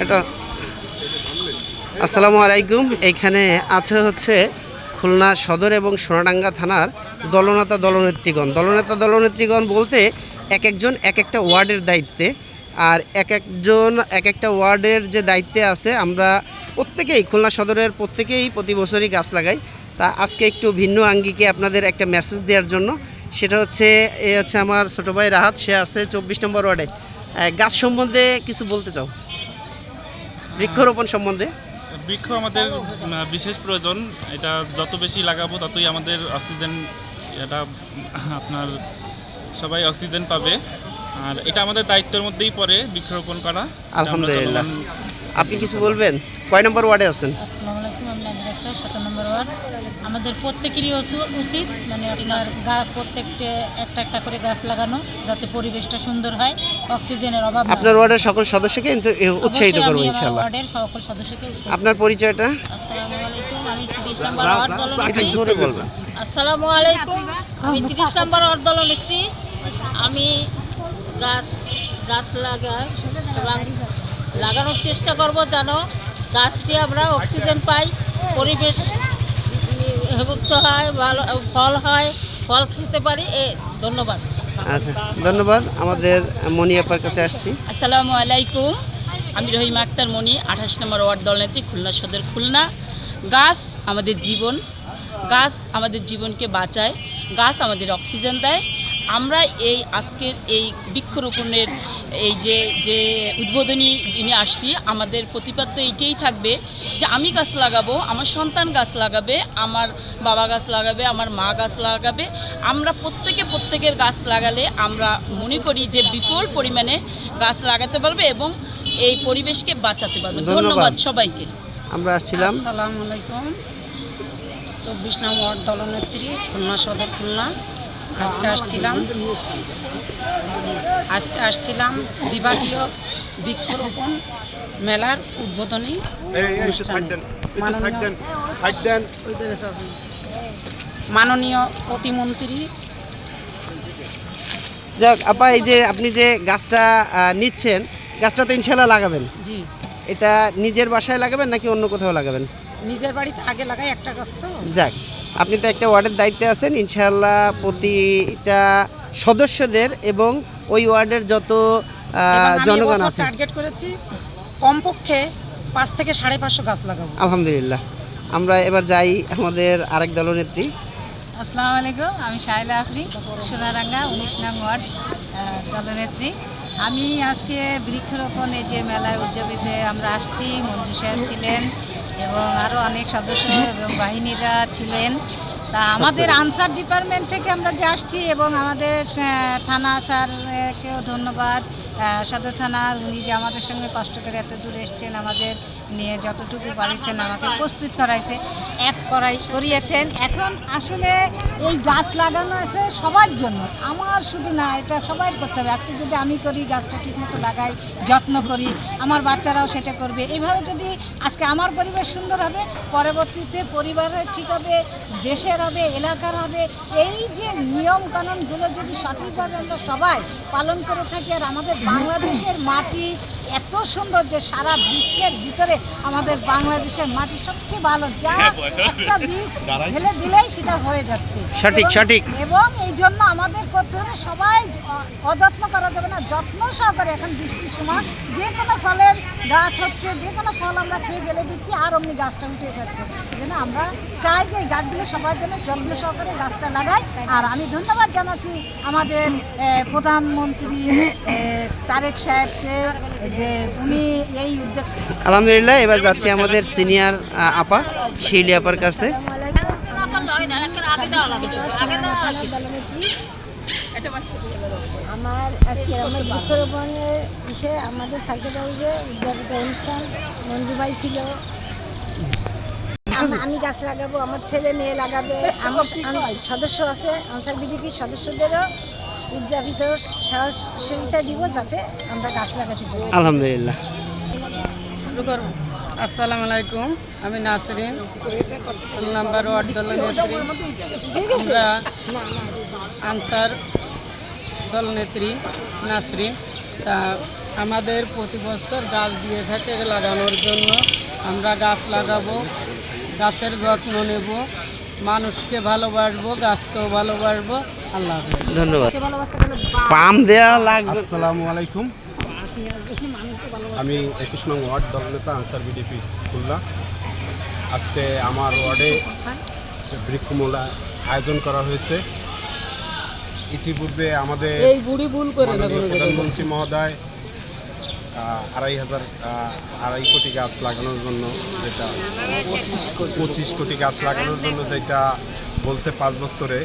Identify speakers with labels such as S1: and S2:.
S1: এটা আসসালামু আলাইকুম। এখানে আছে হচ্ছে খুলনা সদর এবং সোনাডাঙ্গা থানার দলনেতা দলনেত্রীগণ বলতে এক একজন এক একটা ওয়ার্ডের দায়িত্বে, আর এক একজন এক একটা ওয়ার্ডের যে দায়িত্বে আছে। আমরা প্রত্যেকেই খুলনা সদরের প্রত্যেকেই প্রতি বছরই গাছ লাগাই। তা আজকে একটু ভিন্ন আঙ্গিকে আপনাদের একটা মেসেজ দেওয়ার জন্য, সেটা হচ্ছে আমার ছোটো ভাই রাহাত, সে আছে 24 নম্বর ওয়ার্ডে। গাছ সম্বন্ধে কিছু বলতে চাও? বৃক্ষরোপণ সম্বন্ধে।
S2: বৃক্ষ আমাদের বিশেষ প্রয়োজন। এটা যত বেশি লাগাবো ততই আমাদের অক্সিজেন, এটা আপনার সবাই অক্সিজেন পাবে। আর এটা আমাদের দায়িত্বের মধ্যেই পড়ে বৃক্ষরোপণ করা।
S1: আলহামদুলিল্লাহ। আপনি কিছু বলবেন? কয় নম্বর ওয়ার্ডে আছেন?
S3: আসসালামু আলাইকুম, আমি নাজিরা, 7 নম্বর ওয়ার্ড। আমাদের প্রত্যেকেরই উচিত মানে আপনার প্রত্যেকটা একটা করে গাছ লাগানো, যাতে পরিবেশটা সুন্দর হয়, অক্সিজেনের অভাব না হয়।
S1: আপনার ওয়ার্ডের সকল সদস্যকে কিন্তু উৎসাহিত করবো ইনশাআল্লাহ।
S3: ওয়ার্ডের সকল সদস্যকে
S1: আপনার পরিচয়টা?
S3: আসসালামু আলাইকুম, আমি 30 নম্বর ওয়ার্ড দলনেত্রী।
S1: একটু জোরে বলবেন।
S3: আসসালামু আলাইকুম, আমি 30 নম্বর ওয়ার্ড দলনেত্রী। আমি গাছ লাগাই এবং লাগানোর চেষ্টা করব যেন গাছ দিয়ে আমরা অক্সিজেন পাই, পরিবেশ মুক্ত হয়, ভালো ফল খেতে পারি। ধন্যবাদ।
S1: আচ্ছা, ধন্যবাদ। আমাদের মনি আপার কাছে আসছি।
S3: আসসালামু আলাইকুম, আমি রহিমা আক্তার মনি, 28 নম্বর ওয়ার্ড দলনেত্রী, খুলনা সদর, খুলনা। গাছ আমাদের জীবন, গাছ আমাদের জীবনকে বাঁচায়, গাছ আমাদের অক্সিজেন দেয়। আমরা এই আজকের এই বৃক্ষরোপণের এই যে উদ্বোধনী দিনে আসছি, আমাদের প্রতিপাদ্য এইটাই থাকবে যে আমি গাছ লাগাবো, আমার সন্তান গাছ লাগাবে, আমার বাবা গাছ লাগাবে, আমার মা গাছ লাগাবে। আমরা প্রত্যেকের গাছ লাগালে আমরা মনে করি যে বিপুল পরিমাণে গাছ লাগাতে পারবে এবং এই পরিবেশকে বাঁচাতে পারবে। ধন্যবাদ সবাইকে।
S1: আমরা আসছিলাম।
S4: আসসালামু আলাইকুম, 24 নম্বর ওয়ার্ড দলনেত্রী, খুলনা সদর, খুলনা। আজকে আসছিলাম বিভাগীয় বৃক্ষরোপণ মেলার উদ্বোধনী মাননীয় প্রতিমন্ত্রী।
S1: যাক আপা, এই যে আপনি যে গাছটা নিচ্ছেন, গাছটা তো ইনশাল্লাহ লাগাবেন?
S4: জি।
S1: এটা নিজের বাসায় লাগাবেন নাকি অন্য কোথাও লাগাবেন?
S4: নিজের বাড়িতে আগে লাগাই একটা গাছ তো।
S1: যাক, আপনি তো একটা ওয়ার্ডের দায়িত্বে আছেন। ইনশাআল্লাহ প্রতিটা সদস্যদের এবং ওই ওয়ার্ডের যত জনগণ আছে,
S4: টার্গেট করেছি কমপক্ষে 5 থেকে 550 গাছ লাগাবো।
S1: আলহামদুলিল্লাহ। আমরা এবার যাই আমাদের আরেক দলনেত্রী।
S3: আসসালামু আলাইকুম, আমি শাহিলা আফরিন, সোনারাঙ্গা 19 নং ওয়ার্ড দলনেত্রী। আমি আজকে বৃক্ষরোপণ এই যে মেলায় উদযাপিতে আমরা আসছি, মঞ্জু সাহেব ছিলেন এবং আরও অনেক সদস্য এবং বাহিনীরা ছিলেন। তা আমাদের আনসার ডিপার্টমেন্ট থেকে আমরা যে আসছি এবং আমাদের থানা স্যারকেও ধন্যবাদ, সদর থানার, উনি যে আমাদের সঙ্গে কষ্ট করে এত দূর এসছেন, আমাদের নিয়ে যতটুকু পারিয়েছেন আমাকে প্রস্তুত করিয়েছেন। এখন আসলে এই গাছ লাগানো আছে সবার জন্য, আমার শুধু না, এটা সবাই করতে হবে। আজকে যদি আমি করি, গাছটা ঠিকমতো লাগাই, যত্ন করি, আমার বাচ্চারাও সেটা করবে। এইভাবে যদি আজকে আমার পরিবেশ সুন্দর হবে, পরবর্তীতে পরিবারের ঠিক হবে, দেশের হবে, এলাকার হবে। এই যে নিয়ম কানুনগুলো যদি সঠিকভাবে আমরা সবাই পালন করে থাকি, আর আমাদের বাংলাদেশের মাটি এত সুন্দর যে সারা বিশ্বের ভিতরে আমাদের বাংলাদেশের মাটি সবচেয়ে ভালো, যা একটা বীজ ঢেলে দিলেই সেটা হয়ে যাচ্ছে।
S1: সঠিক।
S3: এবং এই জন্য আমাদের করতে হবে, সবাই অযত্ন করা যাবে না, যত্ন সহকারে। এখন বৃষ্টির সময় যে কোনো ফলের গাছ হচ্ছে, যে কোনো ফল আমরা খেয়ে ফেলে দিচ্ছি, আর অমনি গাছটা উঠে যাচ্ছে। এই জন্য আমরা চাই যে এই গাছগুলো সবার জন্য যত্ন সহকারে গাছটা লাগাই। আর আমি ধন্যবাদ জানাচ্ছি আমাদের প্রধানমন্ত্রী তারেক সাহেবকে, যে উনি এই উদ্যোগ।
S1: আলহামদুলিল্লাহ। এবার যাচ্ছি আমাদের সিনিয়র আপা শিউলি আপার কাছে।
S5: আমার আজকে আমার বৃক্ষরোপণের বিষয়ে আমাদের সার্কিট হাউসে উদযাপিত অনুষ্ঠান, মঞ্জু ভাই ছিল। আমি গাছ লাগাবো, আমার ছেলে মেয়ে লাগাবে, আমার সদস্য আছে, আনসার বিডিপির সদস্যদেরও উদযাপিত সহযোগিতা দিব যাতে আমরা গাছ লাগাতে পারি।
S1: আলহামদুলিল্লাহ।
S4: আসসালামু আলাইকুম, আমি নাসরিন, 3 নম্বর ওয়ার্ড দলনেত্রী। আমরা আনসার দলনেত্রী নাসরিন। তা আমাদের প্রতি বছর গাছ দিয়ে থাকে লাগানোর জন্য। আমরা গাছ লাগাবো, গাছের যত্ন নেব, মানুষকে ভালোবাসবো, গাছকেও ভালোবাসবো। আল্লাহ হাফেজ।
S1: ধন্যবাদ। পাম দেয়া লাগবে।
S6: আসসালামু আলাইকুম, আমি 21 নং ওয়ার্ড দলনেতা আনসার বিডিপি খুলনা। আজকে আমার ওয়ার্ডে বৃক্ষমেলা আয়োজন করা হয়েছে। ইতিপূর্বে আমাদের মাননীয় প্রধানমন্ত্রী মহোদয় 2.5 কোটি গাছ লাগানোর জন্য, যেটা 25 কোটি গাছ লাগানোর জন্য যেটা বলছে 5 বছরে,